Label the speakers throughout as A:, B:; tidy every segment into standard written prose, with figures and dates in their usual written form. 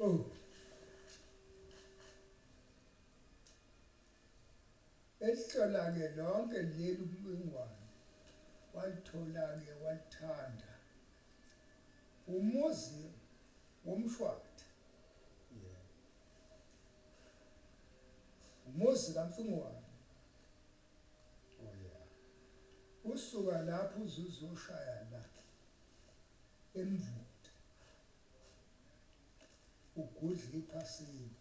A: Oh, elihlola-ke lonke leli umbingwane walithola-ke walithanda umuzi womshwathi, umuzi kaMfingwane. Usuka lapho uzuzoshaya la eMvuthu ugudla iphasini,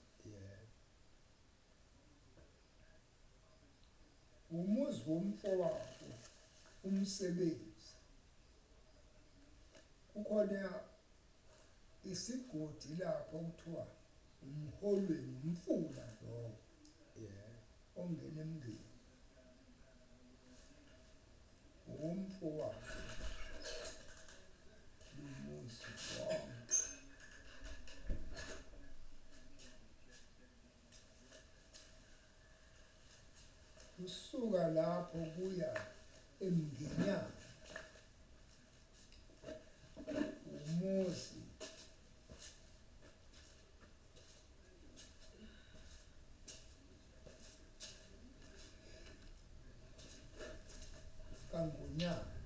A: umuzi womfowabo umsebenzi. Kukhona isigodi lapho kuthiwa umholweni, umfula lowo ongena emndeni womfowabo lumuzi wonke. Kusuka lapho kuya eMngenyana umuzi kaNgonyama.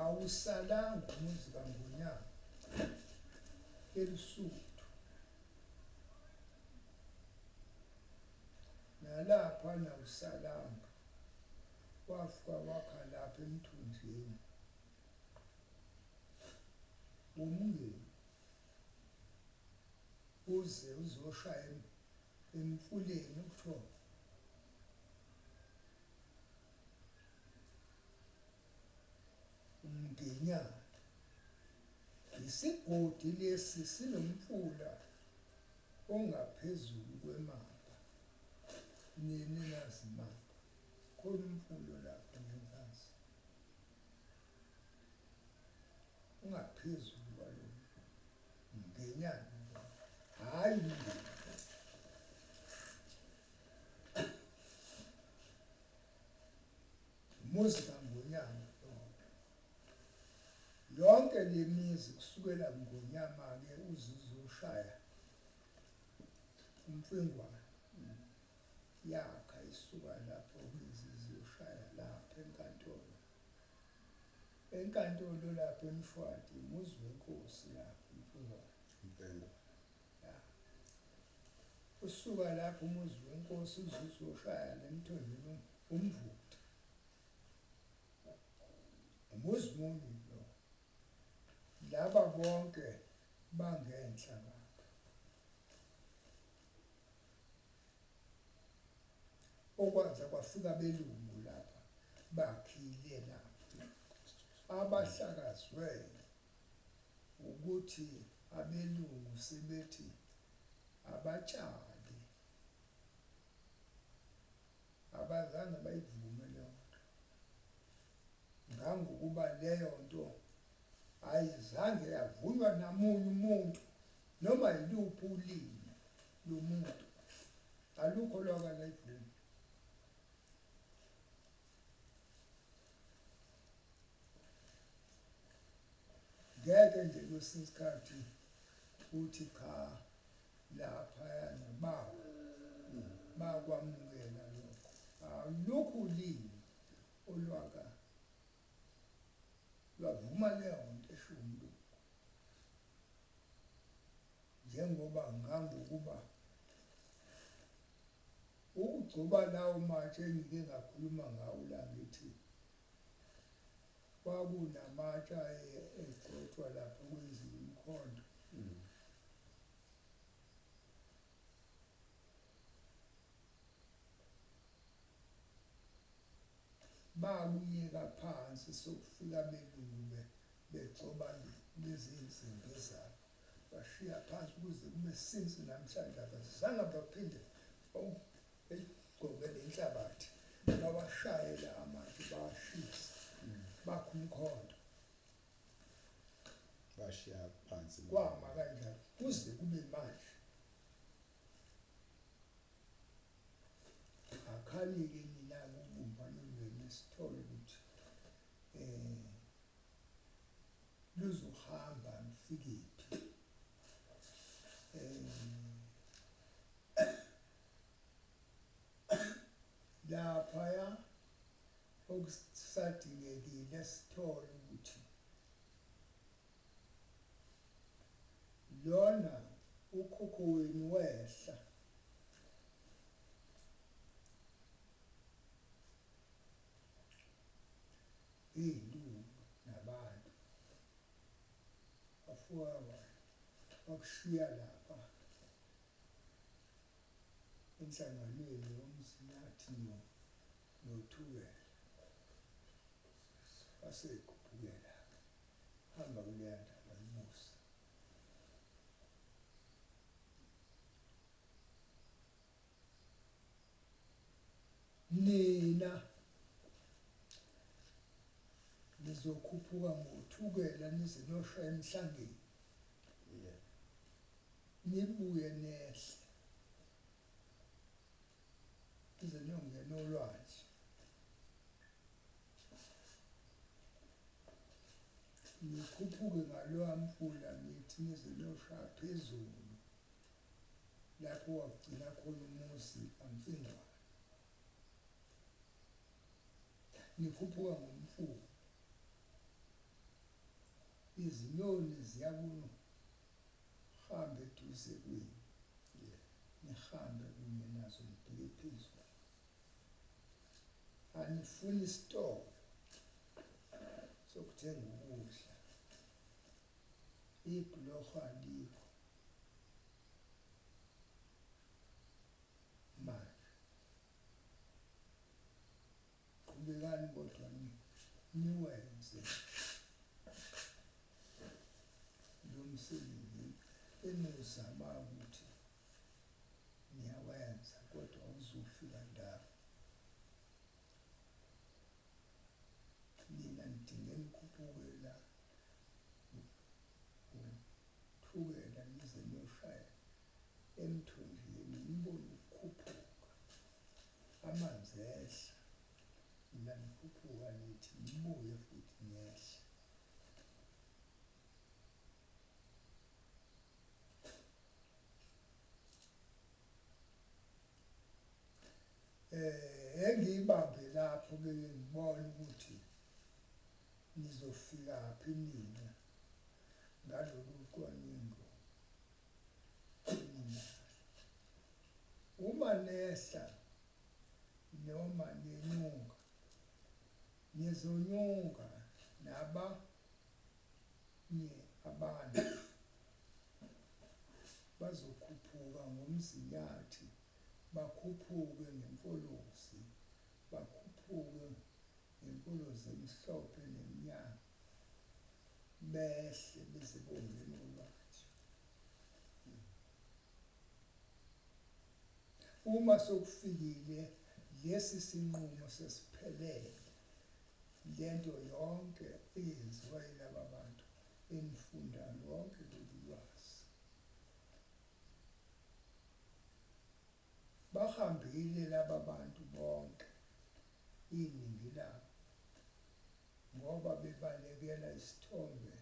A: Awusalanga umuzi kaNgonyama eLusuthu, nalapha nawusalanga wafika wakha lapha emthunzini womndeni uze uzoshaya emfuleni kuthiwa uMngenyana. Isigodi lesi sinomfula ongaphezulu kwemamba, nenazi imamba, khona umfulo lapho ngengkazi ungaphezulu kwalo Mngenyana, hhayi umndeni. Umuzi kaNgonyama yonke le mizi kusukela Ngonyama-ke uzuzoshaya uMfingwane yakha isuka lapho zizoshaya lapha enkantolo. Enkantolo lapho eMshwathi umuzi wenkosi lapho uMfingwane. Usuka lapho umuzi wenkosi uzuzoshaya nemthonjeni uMvuthu, umuzi munye lo. Laba bonke bangenhla ngapha. Okwaze kwafika abelungu lapha bakhile lapha, abahlakazwe ukuthi abelungu sebethi abatshali, abazange bayivume leyo nto, ngangokuba leyo nto ayizange yavunywa namunye umuntu noma yiluphi ulimi lomuntu, alukho lwakalayivunywa. Ngeke nje kwesinye isikhathi uthi cha laphayana bakwamukela lokho. Alukho ulimi olwaka lwavuma leyo nto esho umlungu, njengoba ngangokuba ukugcoba lawo matshe engike ngakhuluma ngawo la ngithi kwakunamatshe egcotshwa lapho kwenziwa umkhonto. Bakuyeka phansi sokufika abelungu begcoba lezi zinsimbi zabo, bashiya phansi ukuze kube since namhlanje abazange baphinde beyigcobe lenhlabathi, bawashayela amatshe bawashisa, bakha umkhonto, bashiya phansi. Kwama kanjalo kuze kube manje. Akhani-ke mina-ke ubumbano lwenu sithole ukuthi luzohamba ufikiphi. Laphaya okusadingekile sithole ukuthi lona ukhokho wenu wehla iy'lungu nabantu bafuka bakushiya lapha enhlanganweni yomzinyathi nothukela basey'khuphukela hamba kuleya ndaba imusa. Nina nizokhuphuka ngothukela nize niyoshaya emhlangeni, nibuye nehle nize niyongena olwandle. Nikhuphuke ngaloya mfula nithi nize niyoshaya phezulu lapho wagcina khona umuzi kaMfingwana. Nikhuphuka ngomfula, izinyoni ziyakuhamba eduze kwenu, nihambe kunye nazo nibheke phezulu. Anifuni isitolo sokuthenga ukudla, ibhuloho alikho manje. Qhubekani kodwa niwenze lo msebenzi eniwuzamayo ukuthi niyawenza, kodwa awuzufika ndawo. Nina nidinge nikhuphuke la uthukela nize niyoshaya emthonjeni nibone ukukhuphuka, amanzi ehla. Nina nikhuphuka nithi nibuye futhi niyehla. Engiyibambe lapho-ke ngibona ukuthi nizofikaphi nina ngalolu cwaningo eninalo. Uma nehla noma nenyuka, nizonyuka nabanye abantu bazokhuphuka ngomzinyathi, bakhuphuke ngempolozi, bakhuphuke ngempolozi emhlophe nemnyama, behle beze bongena olwandle. Uma sokufikile lesi sinqumo sesiphelele, lento yonke eyenziwa yilaba bantu enifunda lonke lolu lwazi, bahambile laba bantu bonke iningi labo ngoba bebalekela isithombe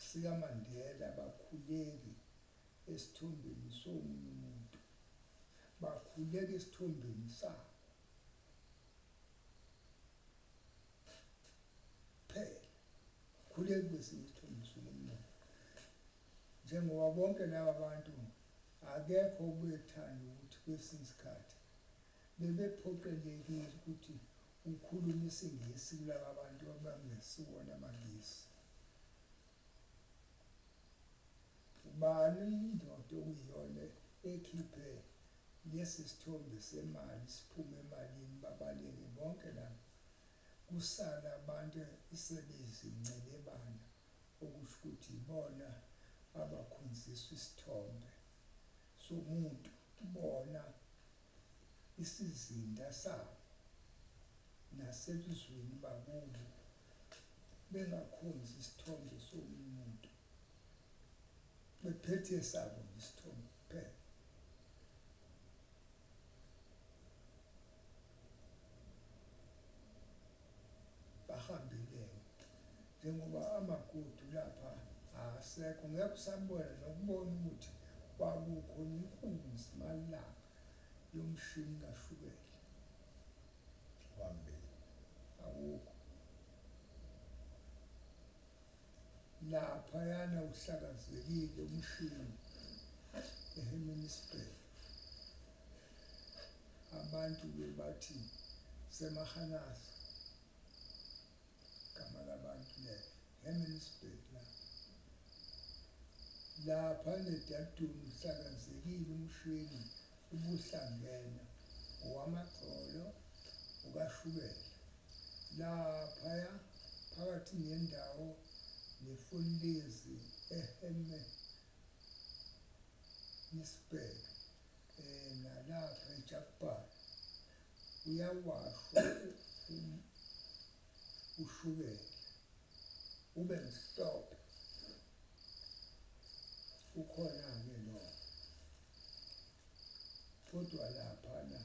A: sikaMandela, bakhuleki esithombeni somunye umuntu, bakhuleka esithombeni sabo phela, khuleki kwesinye isithombe somunye umuntu. Njengoba bonke laba bantu akekho obethanda ukuthi kwesinye isikhathi bebephoqelekile ukuthi ukhulume isiNgisi kulaba bantu abangesiwona amaNgisi. Ubani indoda okuyiyona ekhiphe lesi sithombe semali siphume emalini babaleke bonke labo, kusala abantu sebezingcebelebana, okusho ukuthi ibona abakhonziswa isithombe somuntu, bona isizinda sabo nasebuzweni bakubo bengakhonzi isithombe somunye umuntu, bephethe esabo isithombe kuphela. njengoba amagudu lapha asekho ngeke usabona nokubona ukuthi kwakukhona inkunzi malanga yomshini kashukela awukho laphayana uhlakazekile umshini eHemmensburg. Abantu bebathi seMahanasa igama labantu Hemmensburg lapha neDaduni uhlakazekile umshini ubuhlangene owamagcolo ukashukela laphaya phakathi nendawo neFunlezi eHemmensburg nalapha eJaspal uyawashwa ushukela ube mhlophe. Ukhona-ke lo kodwa laphana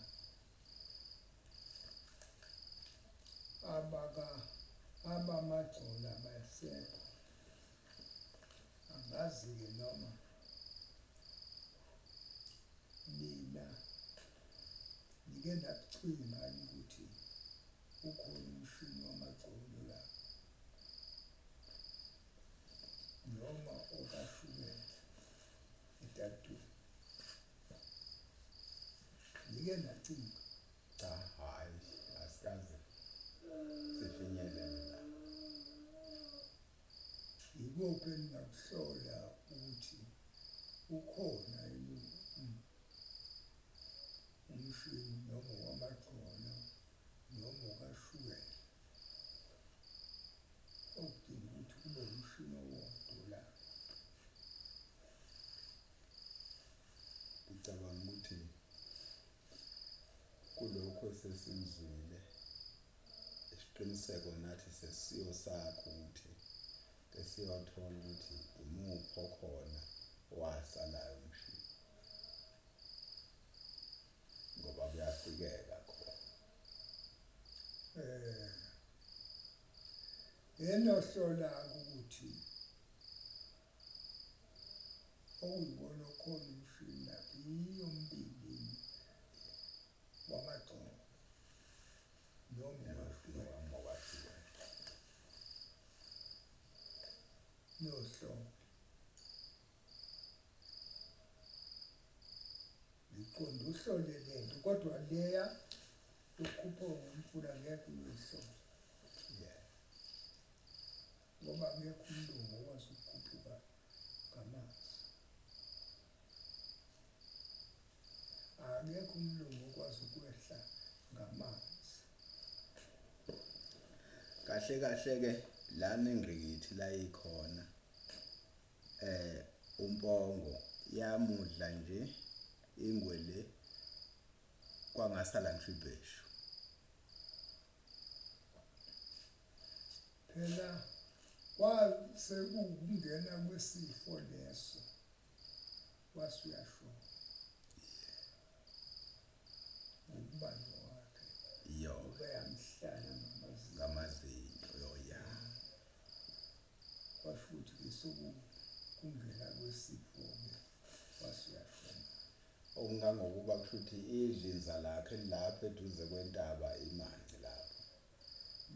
A: abamagcolo abasekho angazi-ke noma mina ngike ndakucinga ukuthi ukhona umshini wamagcolo la noma okashukela eDaduni ngike ndacinga
B: cha hayi asikaze sifinyelele la
A: yikuphi engingakuhlola ukuthi ukhona yini umshini noma wamagcolo noma okashukela okudinga ukuthi kube umshini owodwa la.
B: ngicabanga ukuthi kulokho esesikuzwile isiqiniseko nathi sesiyosakha ukuthi siyothola ukuthi imuphi okhona owasalayo umshini ngoba kuyafikeka khona
A: Enohlola-ke ukuthi okuyibona okhona umshini lapho yiyo mbili wamagcolo noma
B: okashukela
A: nohlobo ngiqonde uhlole lento kodwa leya yokukhuphuka ngomfula ngeke uyihlole ngoba akekho umlungu okwazi ukukhuphuka ngamanzi. Akekho umlungu okwazi ukwehla ngamanzi.
B: kahle kahle-ke lana engqikithi la ikhona uMpongo yamudla nje ingwe le kwangasala ngisho ibheshu
A: Phela kwase kungena kwesifo leso wase uyashona ngokubanjwa kwakhe ngoba yamhlala
B: ngamazinyo ya
A: kwasho ukuthi kungena kwesifo-ke wase uyashona.
B: okungangokuba kusho ukuthi idlinza lakhe lapho eduze kwentaba imanzi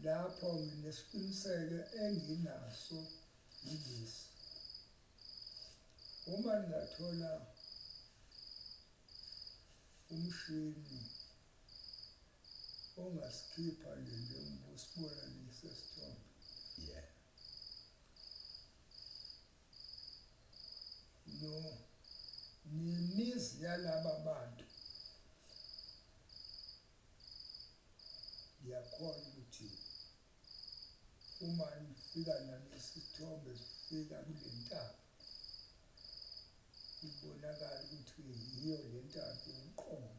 A: Lapho nginesiqiniseko enginaso yilesi uma ningathola umshini ongasikhipha sibona lesi sithombe nemizi yalaba bantu ngiyakhona ukuthi uma nifika nalesi sithombe sifika kule ntaba kubonakala ukuthi yiyo le ntaba uqobo